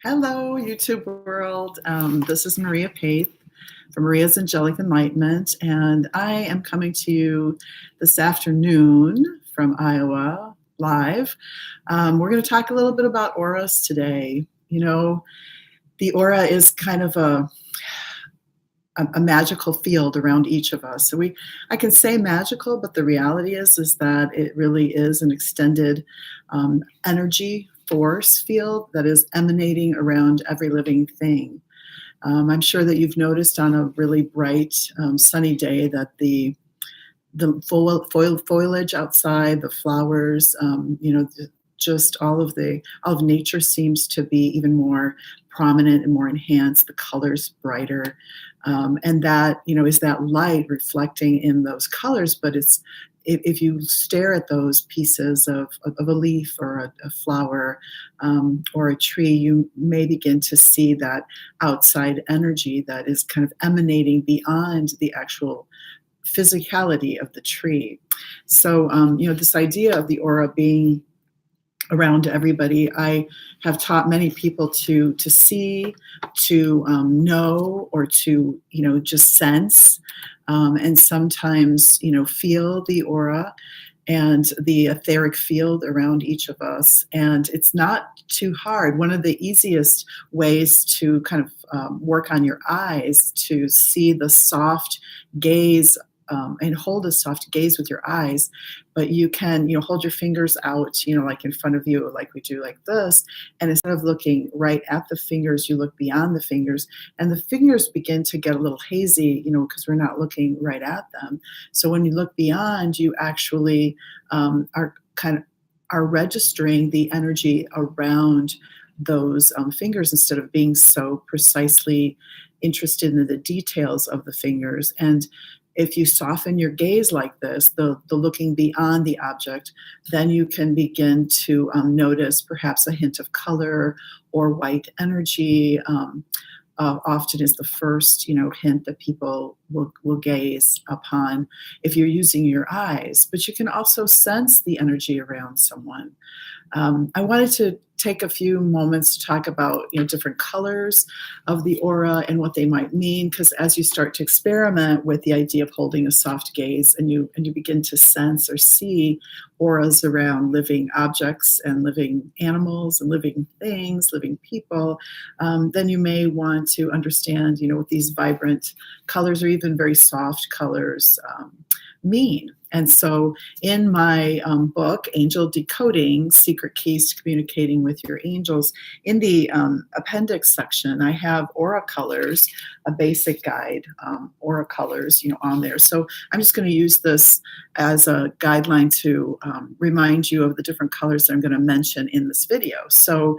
Hello, YouTube world. This is Maria Peth from Maria's Angelic Enlightenment, and I am coming to you this afternoon from Iowa live. We're going to talk a little bit about auras today. You know, the aura is kind of a magical field around each of us. So I can say magical, but the reality is that it really is an extended energy force field that is emanating around every living thing. I'm sure that you've noticed on a really bright, sunny day that the foliage outside, the flowers, just all of nature seems to be even more prominent and more enhanced. The colors brighter, and that is that light reflecting in those colors. But it's if you stare at those pieces of a leaf or a flower or a tree, you may begin to see that outside energy that is kind of emanating beyond the actual physicality of the tree. So, this idea of the aura being around everybody, I have taught many people to see, to know, or to just sense, and sometimes feel the aura and the etheric field around each of us. And it's not too hard. One of the easiest ways to kind of work on your eyes to see the soft gaze, and hold a soft gaze with your eyes, but you can, hold your fingers out, like in front of you, like we do like this. And instead of looking right at the fingers, you look beyond the fingers, and the fingers begin to get a little hazy, because we're not looking right at them. So when you look beyond, you actually are registering the energy around those fingers instead of being so precisely interested in the details of the fingers. And if you soften your gaze like this, the looking beyond the object, then you can begin to notice perhaps a hint of color or white energy. Often is the first, hint that people will gaze upon if you're using your eyes. But you can also sense the energy around someone. I wanted to take a few moments to talk about different colors of the aura and what they might mean, because as you start to experiment with the idea of holding a soft gaze and you begin to sense or see auras around living objects and living animals and living things, living people, then you may want to understand what these vibrant colors or even very soft colors mean. And so in my book, Angel Decoding, Secret Keys to Communicating with Your Angels, in the appendix section, I have aura colors, a basic guide, aura colors, on there. So I'm just going to use this as a guideline to remind you of the different colors that I'm going to mention in this video. So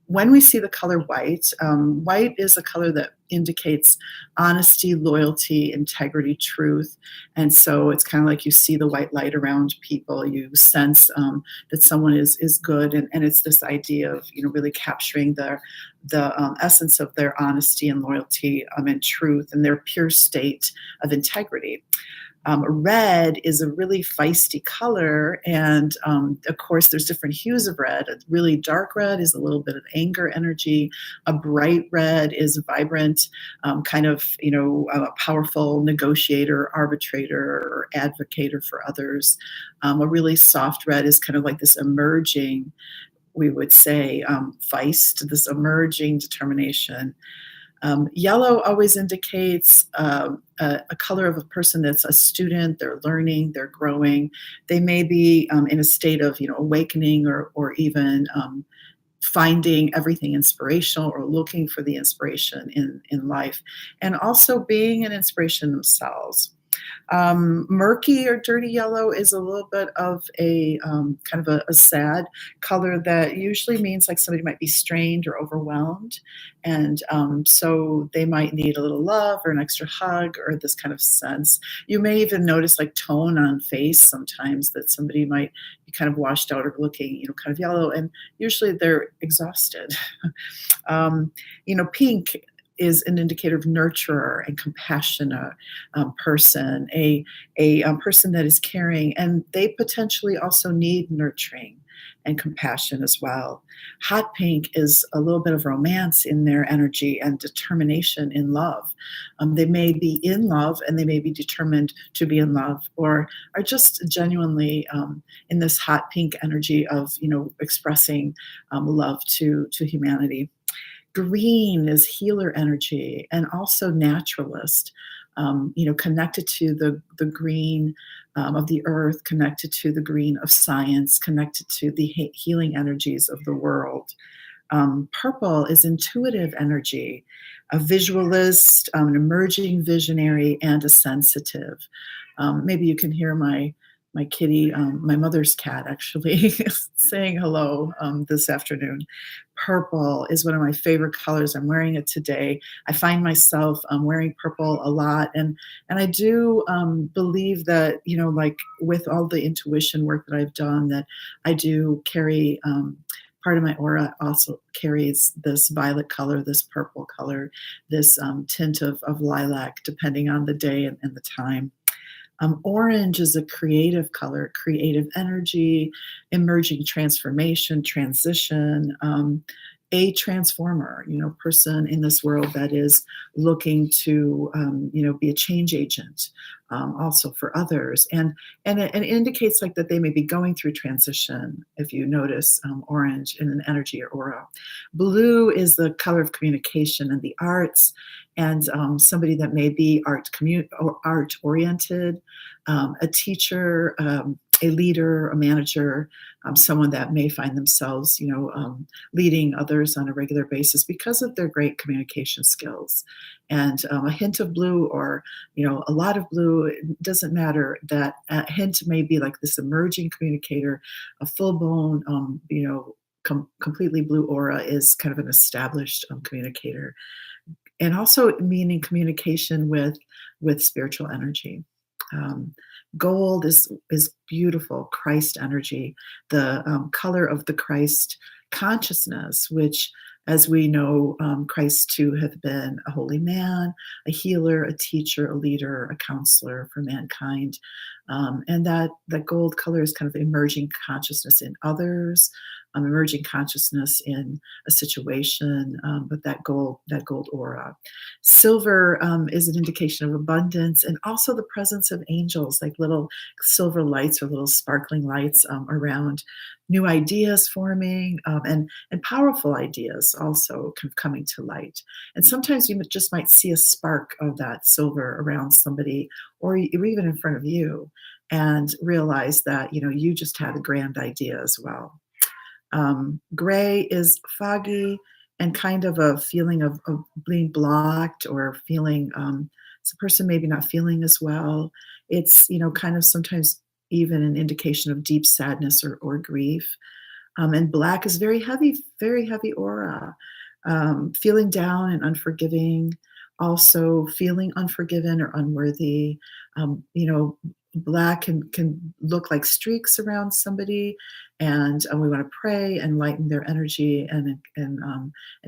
when we see the color white, white is a color that indicates honesty, loyalty, integrity, truth. And so it's kind of like you see the white light around people. You sense that someone is good. And it's this idea of, really capturing the essence of their honesty and loyalty and truth and their pure state of integrity. Red is a really feisty color, and of course there's different hues of red. A really dark red is a little bit of anger energy. A bright red is vibrant, kind of a powerful negotiator, arbitrator, or advocator for others. A really soft red is kind of like this emerging, we would say, feist, this emerging determination. Yellow always indicates a color of a person that's a student. They're learning, they're growing. They may be in a state of awakening or even finding everything inspirational or looking for the inspiration in life, and also being an inspiration themselves. Murky or dirty yellow is a little bit of a kind of a sad color that usually means like somebody might be strained or overwhelmed. And so they might need a little love or an extra hug or this kind of sense. You may even notice like tone on face sometimes that somebody might be kind of washed out or looking, kind of yellow. And usually they're exhausted. Pink is an indicator of nurturer and compassionate person, a person that is caring, and they potentially also need nurturing and compassion as well. Hot pink is a little bit of romance in their energy and determination in love. They may be in love and they may be determined to be in love, or are just genuinely in this hot pink energy of expressing love to humanity. Green is healer energy and also naturalist, connected to the green of the earth, connected to the green of science, connected to the healing energies of the world. Purple is intuitive energy, a visualist, an emerging visionary, and a sensitive. Maybe you can hear my kitty, my mother's cat, actually saying hello this afternoon. Purple is one of my favorite colors. I'm wearing it today. I find myself wearing purple a lot, and I do believe that like with all the intuition work that I've done, that I do carry. Part of my aura also carries this violet color, this purple color, this tint of lilac, depending on the day and the time. Orange is a creative color, creative energy, emerging transformation, transition, a transformer, person in this world that is looking to, be a change agent, also for others. And it indicates like that they may be going through transition, if you notice orange in an energy or aura. Blue is the color of communication and the arts, and somebody that may be art oriented, a teacher, a leader, a manager, someone that may find themselves, leading others on a regular basis because of their great communication skills. And a hint of blue, or a lot of blue, it doesn't matter. That a hint may be like this emerging communicator. A full-blown, completely blue aura is kind of an established communicator, and also meaning communication with spiritual energy. Um, Gold is beautiful Christ energy, the color of the Christ consciousness, which, as we know, Christ to have been a holy man, a healer, a teacher, a leader, a counselor for mankind, and that gold color is kind of emerging consciousness in others, emerging consciousness in a situation, but that gold aura. Silver is an indication of abundance, and also the presence of angels, like little silver lights or little sparkling lights around new ideas forming, and powerful ideas also kind of coming to light. And sometimes you just might see a spark of that silver around somebody, or even in front of you, and realize that you just had a grand idea as well. Gray is foggy and kind of a feeling of being blocked, or feeling it's a person maybe not feeling as well. It's kind of sometimes even an indication of deep sadness or grief. And black is very heavy aura, feeling down and unforgiving, also feeling unforgiven or unworthy. Black can look like streaks around somebody, and we want to pray and lighten their energy, and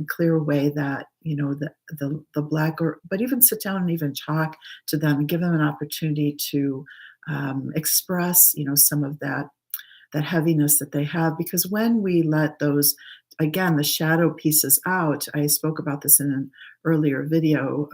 clear away that the black, or but even sit down and even talk to them and give them an opportunity to express some of that heaviness that they have. Because when we let those, again, the shadow pieces out, I spoke about this in an earlier video,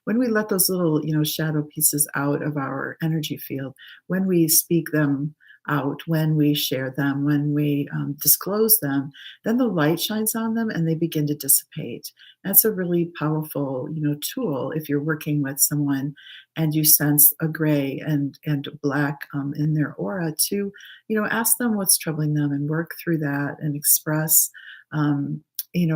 when we let those little shadow pieces out of our energy field, when we speak them out, when we share them, when we disclose them, then the light shines on them and they begin to dissipate. That's a really powerful tool if you're working with someone and you sense a gray and black in their aura, to ask them what's troubling them and work through that and express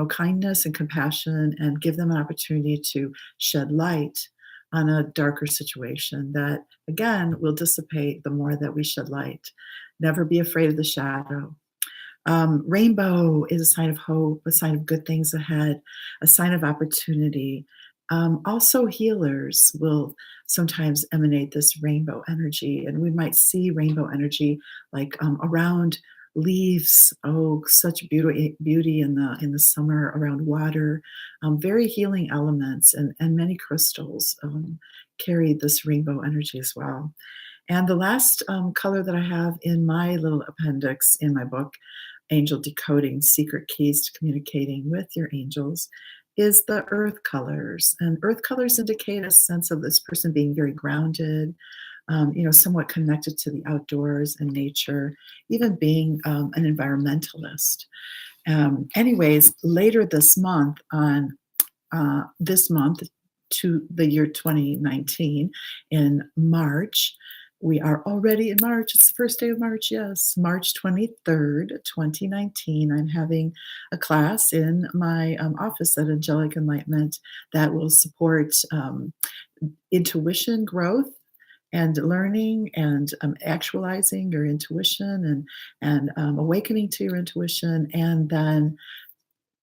kindness and compassion, and give them an opportunity to shed light on a darker situation that, again, will dissipate the more that we shed light. Never be afraid of the shadow. Rainbow is a sign of hope, a sign of good things ahead, a sign of opportunity. Also, healers will sometimes emanate this rainbow energy, and we might see rainbow energy like around Leaves, oh, such beauty in the summer around water, very healing elements, and many crystals carry this rainbow energy as well. And the last color that I have in my little appendix in my book, Angel Decoding Secret Keys to Communicating with Your Angels, is the earth colors. And earth colors indicate a sense of this person being very grounded, somewhat connected to the outdoors and nature, even being an environmentalist. Anyways, later this month, on this month to the year 2019, in March, we are already in March. It's the first day of March, yes. March 23rd, 2019. I'm having a class in my office at Angelic Enlightenment that will support intuition growth and learning and actualizing your intuition and awakening to your intuition, and then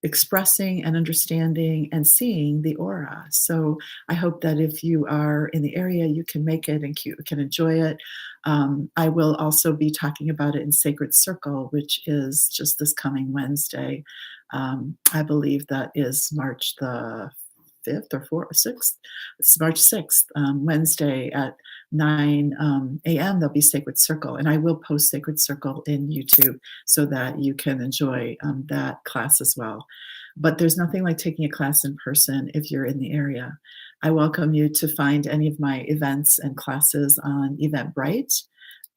expressing and understanding and seeing the aura. So I hope that if you are in the area, you can make it and can enjoy it. I will also be talking about it in Sacred Circle, which is just this coming Wednesday. I believe that is March the 5th or 4th or 6th. It's March 6th, Wednesday at 9 a.m. There'll be Sacred Circle, and I will post Sacred Circle in YouTube so that you can enjoy that class as well. But there's nothing like taking a class in person if you're in the area. I welcome you to find any of my events and classes on Eventbrite,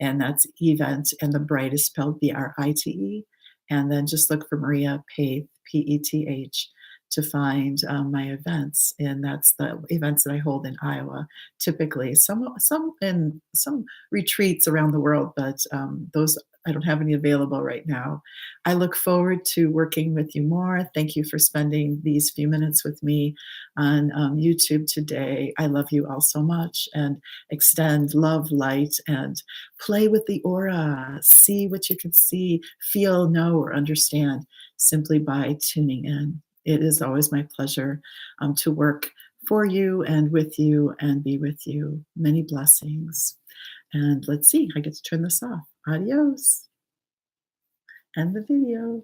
and that's event, and the bright is spelled Brite, and then just look for Maria Peth, Peth, to find my events, and that's the events that I hold in Iowa. Typically, some in some retreats around the world, but those I don't have any available right now. I look forward to working with you more. Thank you for spending these few minutes with me on YouTube today. I love you all so much, and extend love, light, and play with the aura. See what you can see, feel, know, or understand simply by tuning in. It is always my pleasure to work for you and with you and be with you. Many blessings. And let's see, I get to turn this off. Adios. End the video.